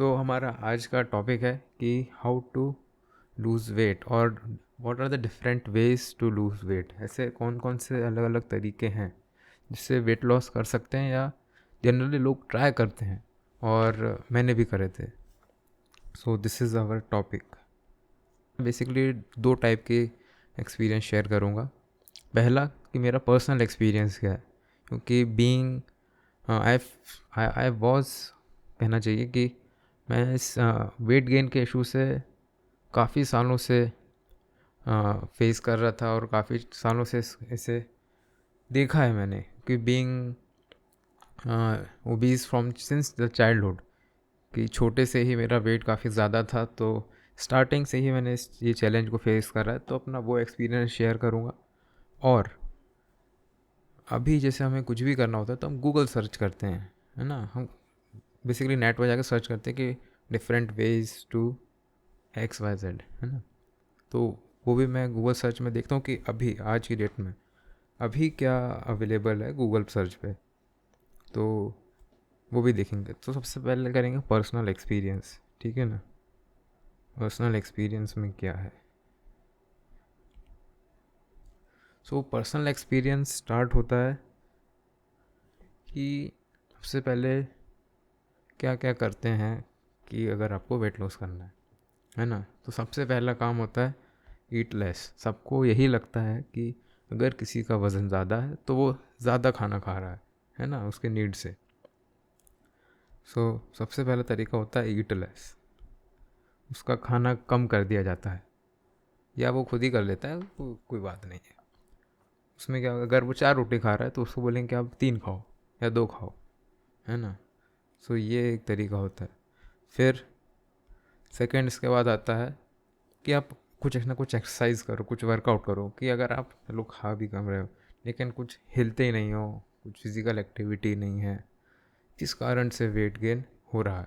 तो हमारा आज का टॉपिक है कि हाउ टू लूज़ वेट और what are the different ways to lose weight. ऐसे कौन कौन से अलग अलग तरीके हैं जिससे वेट लॉस कर सकते हैं या जनरली लोग ट्राई करते हैं, और मैंने भी करे थे। So this is our topic. Basically दो टाइप के एक्सपीरियंस शेयर करूँगा। पहला कि मेरा पर्सनल एक्सपीरियंस क्या है, क्योंकि बीइंग आई आई वॉज कहना चाहिए कि मैं इस वेट गेन के इशू से काफ़ी सालों से फेस कर रहा था, और काफ़ी सालों से इसे देखा है मैंने कि being obese from since the childhood, कि छोटे से ही मेरा वेट काफ़ी ज़्यादा था। तो स्टार्टिंग से ही मैंने ये चैलेंज को फेस करा है, तो अपना वो एक्सपीरियंस शेयर करूँगा। और अभी जैसे हमें कुछ भी करना होता है तो हम गूगल सर्च करते हैं, है ना। हम बेसिकली नेट पर जाकर सर्च करते हैं कि different ways to X Y Z, है ना। तो वो भी मैं गूगल सर्च में देखता हूँ कि अभी आज की डेट में अभी क्या अवेलेबल है गूगल सर्च पे, तो वो भी देखेंगे। तो सबसे पहले करेंगे पर्सनल एक्सपीरियंस, ठीक है ना। पर्सनल एक्सपीरियंस में क्या है। सो पर्सनल एक्सपीरियंस स्टार्ट होता है कि सबसे पहले क्या क्या करते हैं कि अगर आपको वेट लॉस करना है ना, तो सबसे पहला काम होता है ईट लेस। सबको यही लगता है कि अगर किसी का वज़न ज़्यादा है तो वो ज़्यादा खाना खा रहा है ना, उसके नीड से। सो सबसे पहला तरीका होता है ईट लेस। उसका खाना कम कर दिया जाता है, या वो खुद ही कर लेता है, कोई बात नहीं है उसमें। क्या, अगर वो 4 रोटी खा रहा है तो उसको बोलेंगे कि आप 3 खाओ या 2 खाओ, है ना। सो ये एक तरीका होता है। फिर सेकंड इसके बाद आता है कि आप कुछ ना कुछ एक्सरसाइज करो, कुछ वर्कआउट करो। कि अगर आप चलो खा भी कम रहे हो लेकिन कुछ हिलते ही नहीं हो, कुछ फिजिकल एक्टिविटी नहीं है, जिस कारण से वेट गेन हो रहा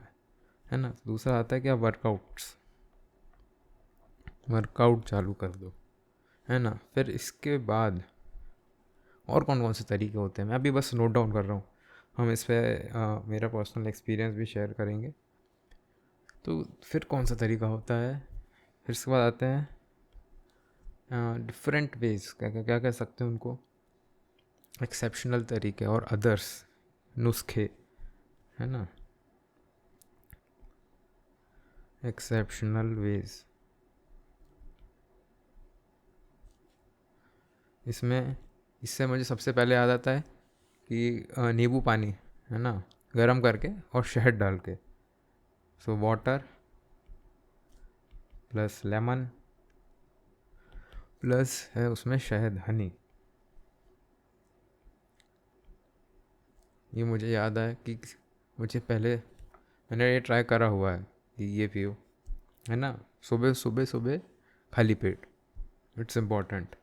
है ना। दूसरा आता है कि आप वर्कआउट चालू कर दो, है ना। फिर इसके बाद और कौन कौन से तरीके होते हैं मैं अभी बस नोट डाउन कर रहा हूँ। हम इस पर मेरा पर्सनल एक्सपीरियंस भी शेयर करेंगे। तो फिर कौन सा तरीका होता है, फिर इसके बाद आते हैं डिफरेंट वेज, क्या क्या क्या कह सकते हैं उनको, एक्सेप्शनल तरीके और अदर्स नुस्खे, है ना। एक्सेप्शनल वेज, इससे मुझे सबसे पहले याद आता है कि नींबू पानी, है ना, गरम करके और शहद डाल के। So water plus lemon plus है उसमें शहद, हनी। ये मुझे याद है कि मुझे पहले मैंने ये ट्राई करा हुआ है कि ये पियो, है ना, सुबह सुबह सुबह खाली पेट। इट्स इम्पॉर्टेंट,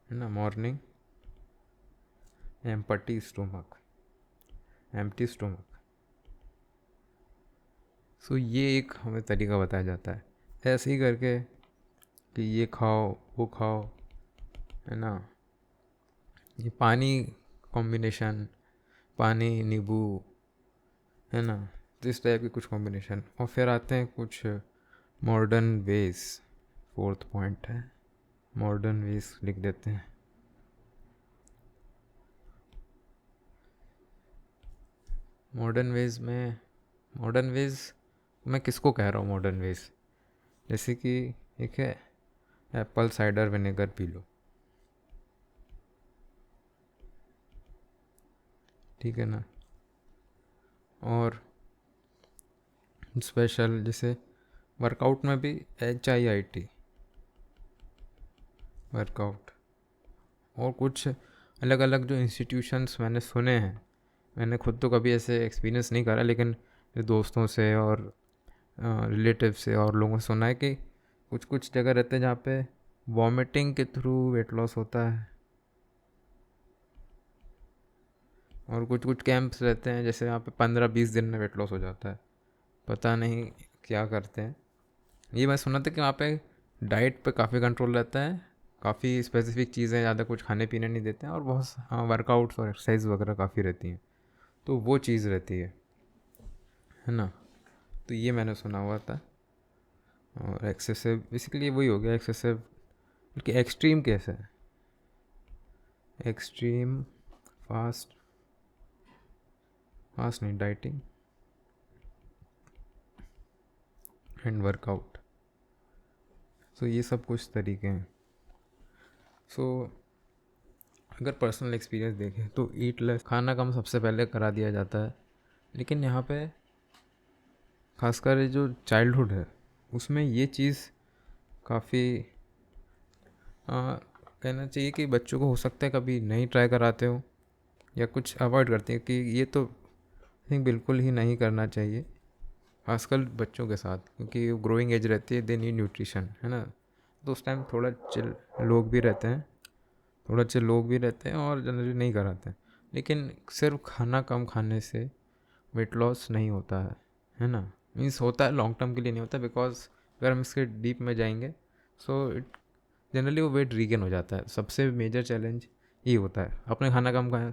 है ना। Morning empty stomach, empty stomach. So ये एक हमें तरीका बताया जाता है ऐसे ही करके कि ये खाओ वो खाओ, है ना। ये पानी कॉम्बिनेशन, पानी नींबू, है ना, तो इस टाइप की कुछ कॉम्बिनेशन। और फिर आते हैं कुछ मॉडर्न वेज। फोर्थ पॉइंट है मॉडर्न वेज, लिख देते हैं। मॉडर्न वेज मैं किसको कह रहा हूँ मॉडर्न वेज, जैसे कि एक है Apple cider vinegar P low, ठीक है ना। और स्पेशल जैसे वर्कआउट में भी HIIT वर्कआउट, और कुछ अलग अलग जो इंस्टीट्यूशंस मैंने सुने हैं। मैंने खुद तो कभी ऐसे एक्सपीरियंस नहीं करा, लेकिन मेरे दोस्तों से और रिलेटिव से और लोगों से सुना है कि कुछ कुछ जगह रहते हैं जहाँ पे वॉमिटिंग के थ्रू वेट लॉस होता है। और कुछ कुछ कैंप्स रहते हैं जैसे यहाँ पे 15-20 दिन में वेट लॉस हो जाता है। पता नहीं क्या करते हैं। ये मैं सुना था कि वहाँ पे डाइट पे काफ़ी कंट्रोल रहता है, काफ़ी स्पेसिफिक चीज़ें, ज़्यादा कुछ खाने पीने नहीं देते हैं, और बहुत वर्कआउट्स और एक्सरसाइज वगैरह काफ़ी रहती हैं। तो वो चीज़ रहती है ना। तो ये मैंने सुना हुआ था। और एक्सेसिव बेसिकली वही हो गया, एक्सेसिव बल्कि एक्सट्रीम कैसे है, एक्सट्रीम फास्ट, फास्ट नहीं, डाइटिंग एंड वर्कआउट। सो ये सब कुछ तरीके हैं। सो अगर पर्सनल एक्सपीरियंस देखें तो ईट लेस, खाना कम सबसे पहले करा दिया जाता है। लेकिन यहाँ पे खासकर ये जो चाइल्डहुड है उसमें ये चीज़ काफ़ी कहना चाहिए कि बच्चों को हो सकता है कभी नहीं ट्राई कराते हो या कुछ अवॉइड करते हैं कि ये तो आई थिंक बिल्कुल ही नहीं करना चाहिए, खासकर बच्चों के साथ, क्योंकि ग्रोइंग एज रहती है, दे नीड न्यूट्रिशन, है ना। तो उस टाइम थोड़ा चिल लोग भी रहते हैं, थोड़ा चिल लोग भी रहते हैं और जनरली नहीं कराते हैं। लेकिन सिर्फ खाना कम खाने से वेट लॉस नहीं होता है ना। मीन्स होता है, लॉन्ग टर्म के लिए नहीं होता, बिकॉज अगर हम इसके डीप में जाएंगे सो इट जनरली वो वेट रीगेन हो जाता है। सबसे मेजर चैलेंज ये होता है, आपने खाना कम खाया,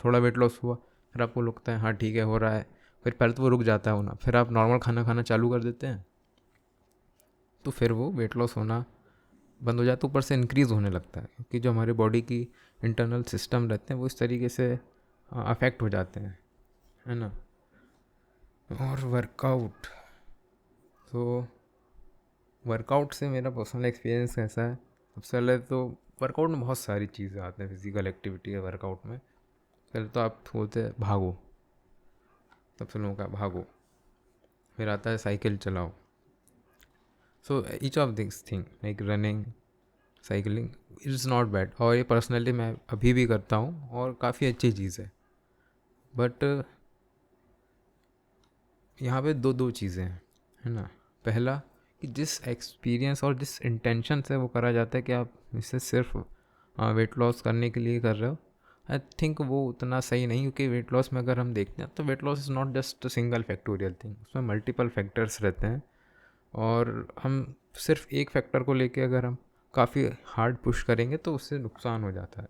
थोड़ा वेट लॉस हुआ, फिर आपको लगता है हाँ ठीक है हो रहा है, फिर पहले तो वो रुक जाता है होना, फिर आप नॉर्मल खाना खाना चालू कर देते हैं, तो फिर वो वेट लॉस होना बंद हो जाता है, ऊपर से इंक्रीज़ होने लगता है, क्योंकि जो हमारे बॉडी की इंटरनल सिस्टम रहते हैं वो इस तरीके से अफेक्ट हो जाते हैं, है ना। और वर्कआउट, तो वर्कआउट से मेरा पर्सनल एक्सपीरियंस कैसा है, सबसे पहले तो वर्कआउट में बहुत सारी चीज़ें आती हैं, फिजिकल एक्टिविटी है वर्कआउट में। पहले तो आप बोलते हैं भागो, सबसे लोगों का भागो, फिर आता है साइकिल चलाओ। So each of this thing like running, cycling is not bad, और ये पर्सनली मैं अभी भी करता हूँ और काफ़ी अच्छी चीज़ है। बट यहाँ पे दो चीज़ें हैं, है ना। पहला कि जिस एक्सपीरियंस और जिस इंटेंशन से वो करा जाता है कि आप इसे सिर्फ वेट लॉस करने के लिए कर रहे हो, आई थिंक वो उतना सही नहीं, क्योंकि वेट लॉस में अगर हम देखते हैं तो weight loss is not just single factorial thing, उसमें मल्टीपल फैक्टर्स रहते हैं। और हम सिर्फ एक फैक्टर को लेके अगर हम काफ़ी हार्ड पुश करेंगे तो उससे नुकसान हो जाता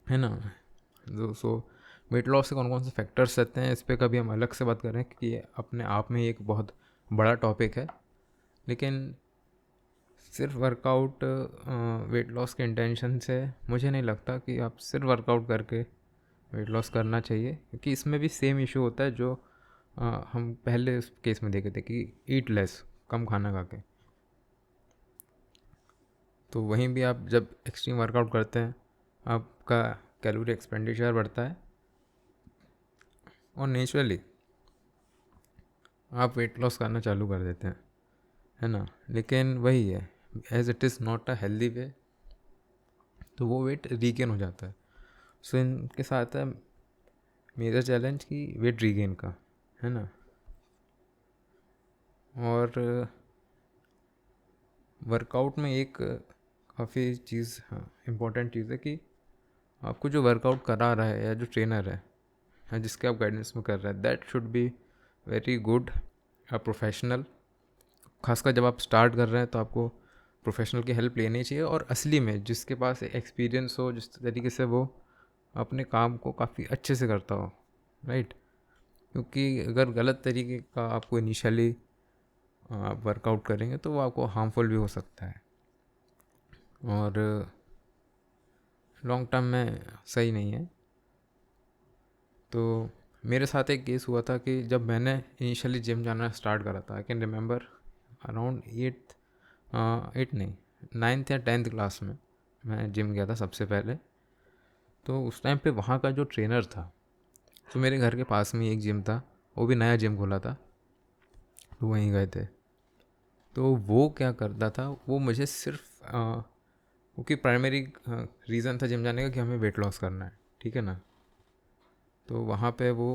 है ना। सो वेट लॉस से कौन कौन से फैक्टर्स रहते हैं इस पर कभी हम अलग से बात करें, क्योंकि ये अपने आप में एक बहुत बड़ा टॉपिक है। लेकिन सिर्फ वर्कआउट वेट लॉस के इंटेंशन से मुझे नहीं लगता कि आप सिर्फ वर्कआउट करके वेट लॉस करना चाहिए, क्योंकि इसमें भी सेम इशू होता है जो हम पहले उस केस में देखे थे कि ईट लेस, कम खाना खा के। तो वहीं भी आप जब एक्सट्रीम वर्कआउट करते हैं आपका कैलोरी एक्सपेंडिचर बढ़ता है और नेचुरली आप वेट लॉस करना चालू कर देते हैं, है ना। लेकिन वही है, as it is not a healthy way, तो वो वेट रीगेन हो जाता है। सो इनके साथ है मेजर चैलेंज की वेट रीगेन का, है ना। और वर्कआउट में एक काफ़ी चीज़, हाँ इम्पोर्टेंट चीज़ है कि आपको जो वर्कआउट करा रहा है या जो ट्रेनर है या जिसके आप गाइडेंस में कर रहे हैं, that should be very good, a professional. खासकर जब आप स्टार्ट कर रहे हैं तो आपको प्रोफेशनल की हेल्प लेनी चाहिए, और असली में जिसके पास एक्सपीरियंस हो, जिस तरीके से वो अपने काम को काफ़ी अच्छे से करता हो, राइट। क्योंकि अगर गलत तरीके का आपको इनिशियली आप वर्कआउट करेंगे तो वो आपको हार्मफुल भी हो सकता है और लॉन्ग टर्म में सही नहीं है। तो मेरे साथ एक केस हुआ था कि जब मैंने इनिशियली जिम जाना स्टार्ट करा था, I can remember around eight नहीं, 9th या 10th क्लास में मैं जिम गया था सबसे पहले। तो उस टाइम पे वहाँ का जो ट्रेनर था, तो मेरे घर के पास में एक जिम था, वो भी नया जिम खोला था, तो वहीं गए थे। तो वो क्या करता था, वो मुझे सिर्फ क्योंकि प्राइमरी रीज़न था जिम जाने का कि हमें वेट लॉस करना है, ठीक है ना। तो वहाँ पे वो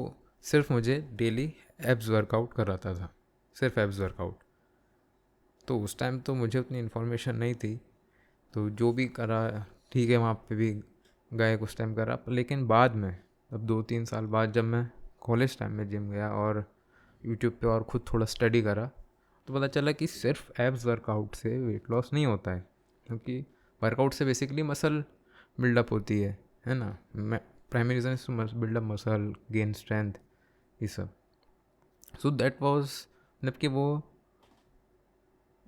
सिर्फ मुझे डेली एब्स वर्कआउट कराता था, सिर्फ एब्स वर्कआउट। तो उस टाइम तो मुझे उतनी इन्फॉर्मेशन नहीं थी, तो जो भी करा ठीक है, वहाँ पे भी गए कुछ टाइम करा। लेकिन बाद में अब 2-3 साल बाद जब मैं कॉलेज टाइम में जिम गया और यूट्यूब पे और ख़ुद थोड़ा स्टडी करा, तो पता चला कि सिर्फ एब्स वर्कआउट से वेट लॉस नहीं होता है, क्योंकि वर्कआउट से बेसिकली मसल बिल्डअप होती है ना। मैं primary reason is to build up muscle, gain strength, ये सब। सो दैट वॉज मतलब कि वो,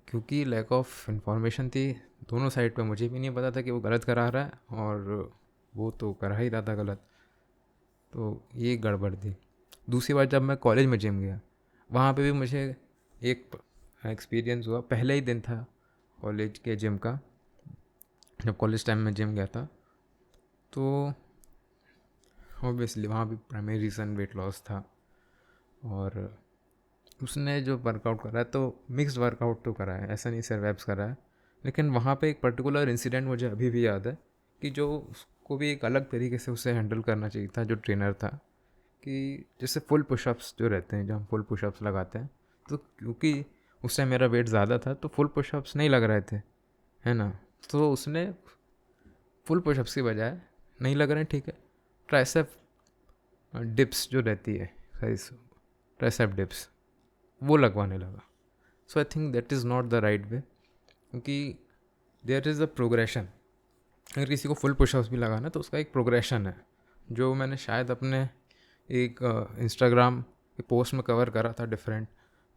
क्योंकि लैक ऑफ इंफॉर्मेशन थी दोनों साइड पे, मुझे भी नहीं पता था कि वो गलत करा रहा है और वो तो करा ही रहा था गलत, तो ये गड़बड़ थी। दूसरी बार जब मैं कॉलेज में जिम गया, वहाँ पे भी मुझे एक एक्सपीरियंस हुआ। पहले ही दिन था कॉलेज के जिम का, जब कॉलेज टाइम में जिम गया था, तो ऑब्वियसली वहाँ भी प्राइमरी रीज़न वेट लॉस था। और उसने जो वर्कआउट करा है तो मिक्स्ड वर्कआउट तो करा है, ऐसा नहीं सिर्फ एब्स करा है। लेकिन वहाँ पे एक पर्टिकुलर इंसिडेंट मुझे अभी भी याद है कि जो उसको भी एक अलग तरीके से उसे हैंडल करना चाहिए था जो ट्रेनर था, कि जैसे फुल पुशअप्स जो रहते हैं, जब हम फुल पुशअप्स लगाते हैं, तो क्योंकि उस टाइम मेरा वेट ज़्यादा था तो फुल पुशअप्स नहीं लग रहे थे, है ना। तो उसने फुल पुशअप्स की बजाय, नहीं लग रहे हैं ठीक है, ट्राइसेप डिप्स जो रहती है, ट्राइसेप डिप्स, वो लगवाने लगा। So I think that is not the right way, क्योंकि देयर इज़ अ प्रोग्रेशन। अगर किसी को फुल पुशअप्स भी लगाना तो उसका एक प्रोग्रेशन है, जो मैंने शायद अपने एक इंस्टाग्राम के पोस्ट में कवर करा था, डिफरेंट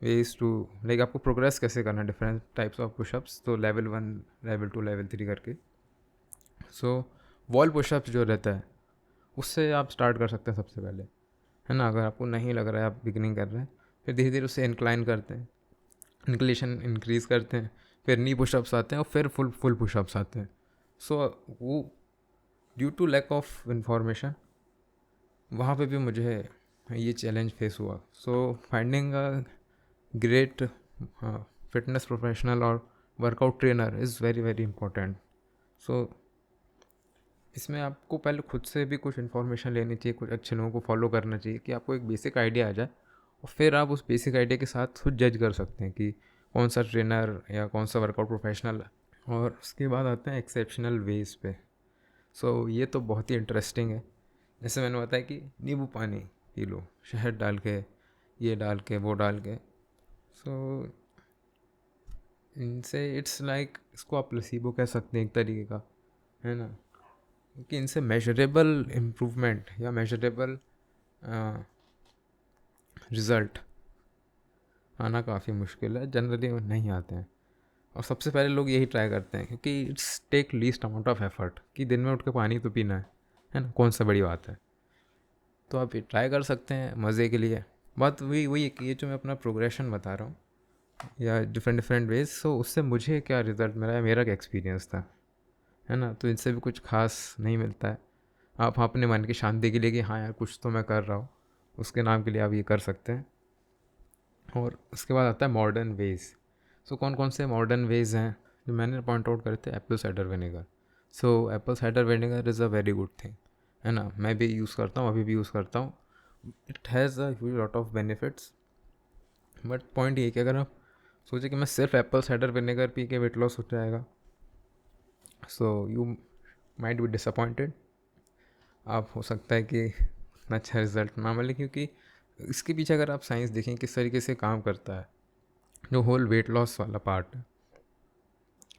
वेज टू, लाइक आपको प्रोग्रेस कैसे करना है, डिफरेंट टाइप्स ऑफ पुशअप्स, तो लेवल 1, लेवल 2, लेवल 3 करके। सो वॉल पुशअप्स जो रहता है उससे आप स्टार्ट कर सकते हैं सबसे पहले, है ना। अगर आपको नहीं लग रहा है, आप बिगनिंग कर रहे हैं, फिर धीरे धीरे उससे इंक्लाइन करते हैं, इंक्लेशन इंक्रीज़ करते हैं, फिर नी पुशअप्स आते हैं और फिर फुल पुशअप्स आते हैं। सो वो due to lack of information वहाँ पे भी मुझे ये चैलेंज फेस हुआ। So finding a great fitness professional और workout trainer is very very important. So इसमें आपको पहले खुद से भी कुछ इन्फॉर्मेशन लेनी चाहिए, कुछ अच्छे लोगों को फॉलो करना चाहिए कि आपको एक बेसिक आइडिया आ जाए, और फिर आप उस बेसिक आइडिया के साथ खुद जज कर सकते हैं कि कौन सा ट्रेनर या कौन सा वर्कआउट प्रोफेशनल है। और उसके बाद आते हैं एक्सेप्शनल वेज पे। सो ये तो बहुत ही इंटरेस्टिंग है। जैसे मैंने बताया कि नींबू पानी पी लो, शहद डाल के, ये डाल के, वो डाल के। सो इनसे इट्स लाइक, इसको आप प्लेसिबो कह सकते हैं एक तरीके का, है ना। क्योंकि इनसे मेजरेबल इम्प्रूवमेंट या मेजरेबल रिज़ल्ट आना काफ़ी मुश्किल है, जनरली नहीं आते हैं। और सबसे पहले लोग यही ट्राई करते हैं क्योंकि it's take least amount of effort, कि दिन में उठ के पानी तो पीना है ना, कौन सा बड़ी बात है। तो आप ये ट्राई कर सकते हैं मज़े के लिए। बात वही वही कि ये जो मैं अपना प्रोग्रेशन बता रहा हूँ या डिफरेंट डिफरेंट वेज, सो उससे मुझे क्या रिज़ल्ट मिला है, मेरा क्या एक्सपीरियंस था, है ना। तो इनसे भी कुछ खास नहीं मिलता है। आप अपने मन की शांति के लिए कि हाँ यार कुछ तो मैं कर रहा हूँ, उसके नाम के लिए आप ये कर सकते हैं। और उसके बाद आता है मॉडर्न वेज। सो कौन कौन से मॉडर्न वेज हैं जो मैंने पॉइंट आउट करे थे, Apple cider vinegar. So Apple cider vinegar is a very good thing, है ना। मैं भी यूज़ करता हूँ, अभी भी यूज़ करता हूँ। It has a huge lot of benefits. But point ये कि अगर आप सोचे कि मैं सिर्फ एप्पल साइडर विनेगर पी के वेट लॉस हो जाएगा, so you might be disappointed. आप हो सकता है कि उतना अच्छा रिजल्ट ना मिले, क्योंकि इसके पीछे अगर आप साइंस देखें किस तरीके से काम करता है, जो होल वेट लॉस वाला पार्ट है,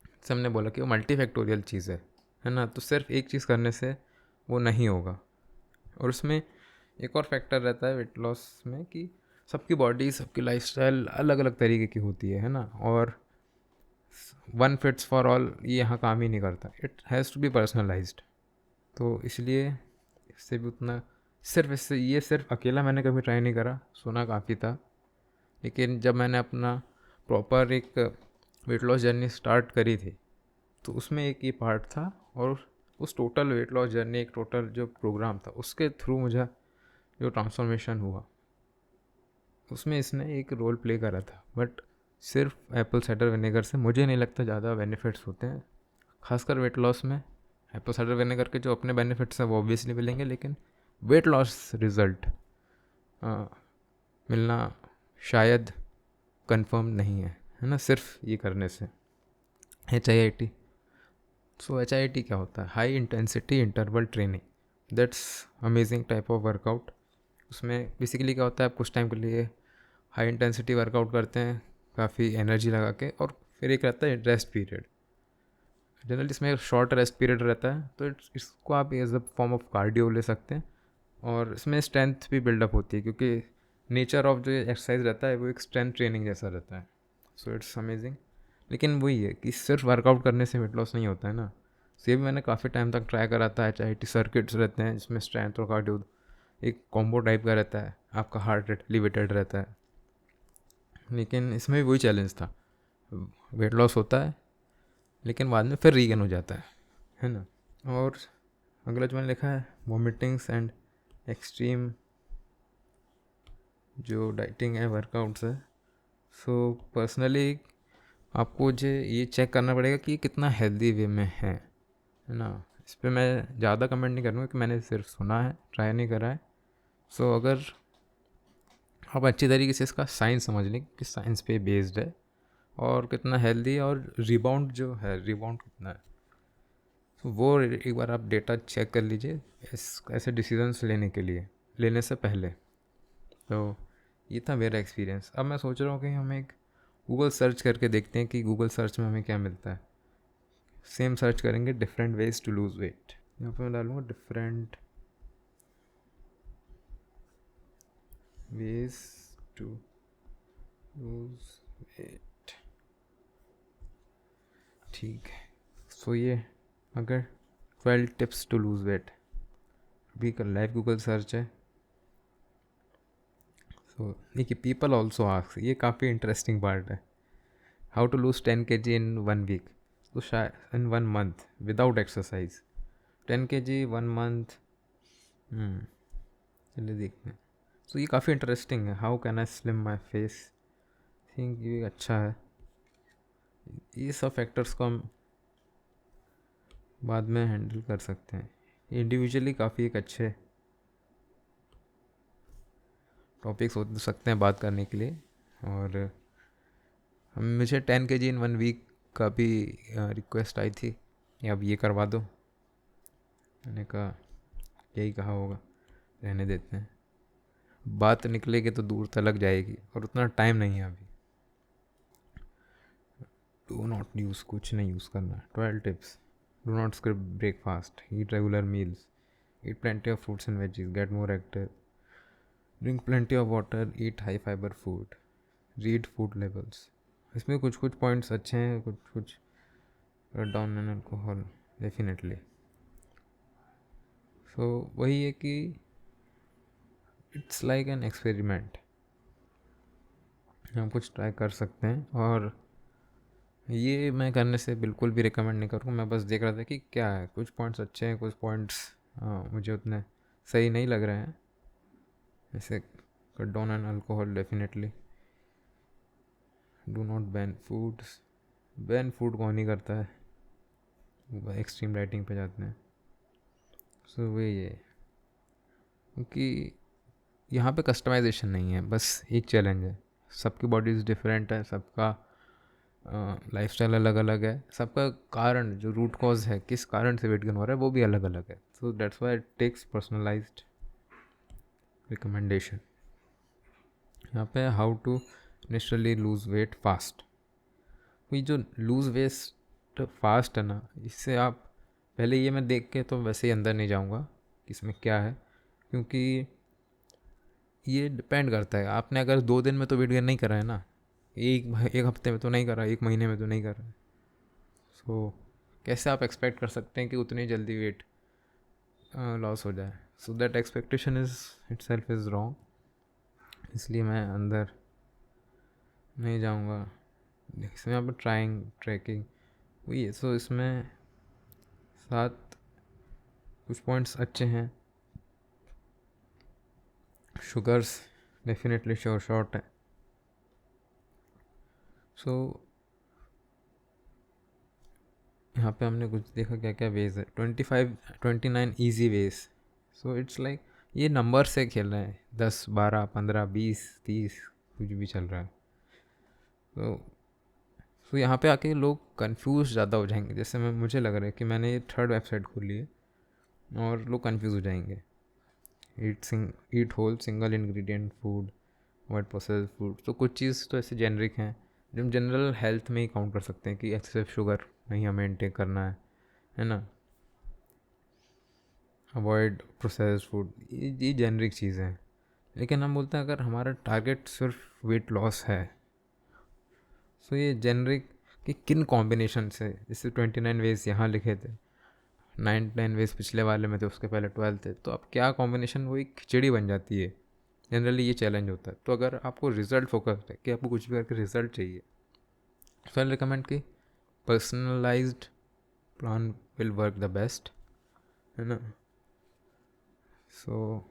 जैसे हमने बोला कि वो मल्टी फैक्टोरियल चीज़ है ना। तो सिर्फ एक चीज़ करने से वो नहीं होगा। और उसमें एक और फैक्टर रहता है वेट लॉस में कि सबकी बॉडी, सबकी लाइफस्टाइल अलग अलग तरीके की होती है ना। और वन फिट्स फॉर ऑल ये यहाँ काम ही नहीं करता, it has to be personalised. तो इसलिए इससे भी उतना, सिर्फ इससे ये सिर्फ अकेला मैंने कभी ट्राई नहीं करा, सुना काफ़ी था। लेकिन जब मैंने अपना प्रॉपर एक वेट लॉस जर्नी स्टार्ट करी थी, तो उसमें एक ये पार्ट था। और उस टोटल वेट लॉस जर्नी, एक टोटल जो प्रोग्राम था, उसके थ्रू मुझे जो ट्रांसफॉर्मेशन हुआ, उसमें इसने एक रोल प्ले करा था। बट सिर्फ एप्पल साइडर विनेगर से मुझे नहीं लगता ज़्यादा बेनिफिट्स होते हैं, खासकर वेट लॉस में। एप्पल साइडर विनेगर के जो अपने बेनिफिट्स हैं वो ऑब्वियसली मिलेंगे, लेकिन वेट लॉस रिज़ल्ट मिलना शायद कंफर्म नहीं है ना, सिर्फ ये करने से। HIIT। सो HIIT क्या होता है? High intensity interval training. That's amazing type of workout. उसमें बेसिकली क्या होता है, आप कुछ टाइम के लिए हाई इंटेंसिटी वर्कआउट करते हैं काफ़ी एनर्जी लगा के, और फिर एक रहता है रेस्ट पीरियड। जनरली इसमें शॉर्ट रेस्ट पीरियड रहता है, तो इसको आप as a form of cardio ले सकते हैं। और इसमें स्ट्रेंथ भी बिल्डअप होती है, क्योंकि नेचर ऑफ जो एक्सरसाइज रहता है वो एक स्ट्रेंथ ट्रेनिंग जैसा रहता है. So it's amazing. लेकिन वही है कि सिर्फ वर्कआउट करने से वेट लॉस नहीं होता है ना. सो ये भी मैंने काफ़ी टाइम तक ट्राई करा था. HIIT सर्किट्स रहते हैं जिसमें स्ट्रेंथ और कार्डियो एक कॉम्बो टाइप का रहता है. आपका हार्ट रेट एलिवेटेड रहता है. लेकिन इसमें भी वही चैलेंज था. वेट लॉस होता है लेकिन बाद में फिर रीगेन हो जाता है ना. और अगला जो मैंने लिखा है वॉमिटिंग्स एंड एक्सट्रीम जो डाइटिंग है वर्कआउट्स है. सो पर्सनली आपको जो ये चेक करना पड़ेगा कि ये कितना हेल्दी वे में है ना. इस पर मैं ज़्यादा कमेंट नहीं करूँगा कि मैंने सिर्फ सुना है, ट्राई नहीं करा है. सो अगर आप अच्छी तरीके से इसका साइंस समझ लें कि साइंस पे बेस्ड है और कितना हेल्दी है और रिबाउंड जो है रिबाउंड कितना है, तो वो एक बार आप डेटा चेक कर लीजिए ऐसे डिसीजंस लेने के लिए, लेने से पहले. तो ये था मेरा एक्सपीरियंस. अब मैं सोच रहा हूँ कि हम एक गूगल सर्च करके देखते हैं कि गूगल सर्च में हमें क्या मिलता है. सेम सर्च करेंगे different ways to lose weight. यहाँ पे मैं डालूँगा different ways to lose weight. ठीक है. सो ये अगर 12 टिप्स टू लूज़ वेट अभी का लाइव गूगल सर्च है. सो देखिए पीपल ऑल्सो आस्क, ये काफ़ी इंटरेस्टिंग पार्ट है. How to lose 10 kg in 1 week. तो शायद in 1 month without exercise 10 kg 1 month. चलिए देखते हैं. सो ये काफ़ी इंटरेस्टिंग है. How can I slim my face. Think ये अच्छा है. ये सब फैक्टर्स को हम बाद में हैंडल कर सकते हैं. इंडिविजुअली काफ़ी एक अच्छे टॉपिक्स हो सकते हैं बात करने के लिए. और मुझे 10 kg इन 1 week का भी रिक्वेस्ट आई थी कि अब ये करवा दो. मैंने कहा यही कहा होगा, रहने देते हैं. बात निकलेगी तो दूर तलक जाएगी और उतना टाइम नहीं है अभी. डू नॉट यूज़, कुछ नहीं यूज़ करना. 12 tips. Do not skip breakfast. Eat regular meals. Eat plenty of fruits and veggies. Get more active. Drink plenty of water. Eat high fibre food. Read food labels. इसमें कुछ कुछ points अच्छे हैं, कुछ कुछ. Cut down on alcohol definitely. So वही है कि इट्स लाइक एन एक्सपेरिमेंट. हम कुछ ट्राई कर सकते हैं और ये मैं करने से बिल्कुल भी रिकमेंड नहीं करूँगा. मैं बस देख रहा था कि क्या है. कुछ पॉइंट्स अच्छे हैं, कुछ पॉइंट्स मुझे उतने सही नहीं लग रहे हैं. जैसे cut down on alcohol definitely. Do not ban foods. Ban food कौन नहीं करता है, एक्सट्रीम राइटिंग पे जाते हैं. सो वही है क्योंकि यहाँ पे कस्टमाइजेशन नहीं है, बस एक चैलेंज है. सबकी बॉडीज़ डिफरेंट है, सबका लाइफस्टाइल अलग अलग है, सबका कारण जो रूट कॉज है किस कारण से वेट गेन हो रहा है वो भी अलग अलग है. So that's why it takes personalised recommendation. यहाँ पे how to naturally lose weight fast. ये जो लूज़ वेट फास्ट है ना, इससे आप पहले ये मैं देख के तो वैसे ही अंदर नहीं जाऊँगा कि इसमें क्या है, क्योंकि ये डिपेंड करता है. आपने अगर 2 दिन में तो वेट गेन नहीं करा है ना, एक हफ्ते में तो नहीं करा, एक महीने में तो नहीं करा. सो कैसे आप एक्सपेक्ट कर सकते हैं कि उतनी जल्दी वेट लॉस हो जाए. So that expectation is itself is wrong. इसलिए मैं अंदर नहीं जाऊँगा. इसमें आप ट्रैकिंग वही है. सो इसमें 7 कुछ पॉइंट्स अच्छे हैं. शुगर्स डेफिनेटली शॉर्ट है. सो यहाँ पे हमने कुछ देखा क्या क्या वेज है. 29 easy ways. So it's like ये नंबर से खेल रहे हैं. 10 12 15 20 30 कुछ भी चल रहा है. तो यहाँ पे आके लोग कंफ्यूज ज़्यादा हो जाएंगे. जैसे मुझे लग रहा है कि मैंने ये 3rd वेबसाइट खोली है और लोग कंफ्यूज हो जाएंगे. Eat whole single ingredient food, avoid processed food. तो कुछ चीज़ तो ऐसे जेनरिक हैं जो हम जनरल हेल्थ में ही काउंट कर सकते हैं कि एक्सेसिव शुगर नहीं हमें इनटेक करना है ना. अवॉइड प्रोसेस्ड फूड, ये जेनरिक चीज़ें हैं. लेकिन हम बोलते हैं अगर हमारा टारगेट सिर्फ वेट लॉस है, सो ये जेनरिक कि किन कॉम्बिनेशन से, जैसे 29 वेज यहाँ लिखे थे, 9 वेज पिछले वाले में थे, उसके पहले 12 थे, तो अब क्या कॉम्बिनेशन, वो एक खिचड़ी बन जाती है। जनरली ये चैलेंज होता है। तो अगर आपको रिजल्ट फोकस है कि आपको कुछ भी करके रिजल्ट चाहिए, तो आई रिकमेंड कि personalised plan will work the best, है ना। सो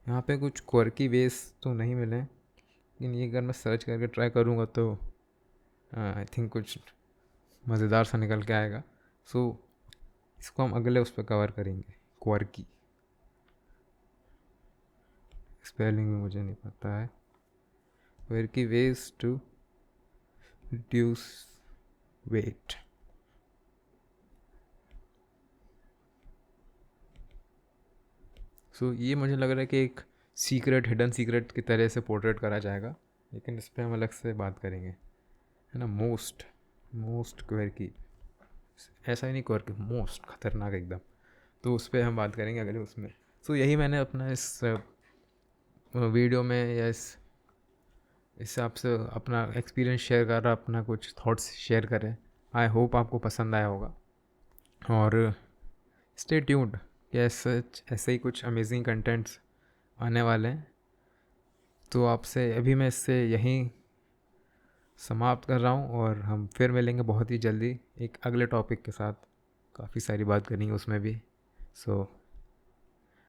यहाँ पे कुछ क्वर्की वेज तो नहीं मिले, लेकिन ये अगर मैं सर्च करके ट्राई करूँगा तो आई थिंक कुछ मज़ेदार सा निकल के आएगा। सो इसको हम अगले उस पर कवर करेंगे। क्वर्की स्पेलिंग भी मुझे नहीं पता है। Quirky ways to reduce weight. So ये मुझे लग रहा है कि एक सीक्रेट, हिडन सीक्रेट की तरह से पोर्ट्रेट करा जाएगा, लेकिन इस पर हम अलग से बात करेंगे, है ना। मोस्ट मोस्ट क्वर्की, ऐसा ही नहीं क्वर्की, मोस्ट खतरनाक एकदम, तो उस पर हम बात करेंगे अगले उसमें। सो यही मैंने अपना इस वीडियो में या इस आपसे अपना एक्सपीरियंस शेयर कर रहा, अपना कुछ थॉट्स शेयर करें। आई होप आपको पसंद आया होगा, और स्टे ट्यून्ड कि ऐसे ही कुछ अमेजिंग कंटेंट्स आने वाले हैं। तो आपसे अभी मैं इससे यहीं समाप्त कर रहा हूँ, और हम फिर मिलेंगे बहुत ही जल्दी एक अगले टॉपिक के साथ। काफ़ी सारी बात करनी है उसमें भी। सो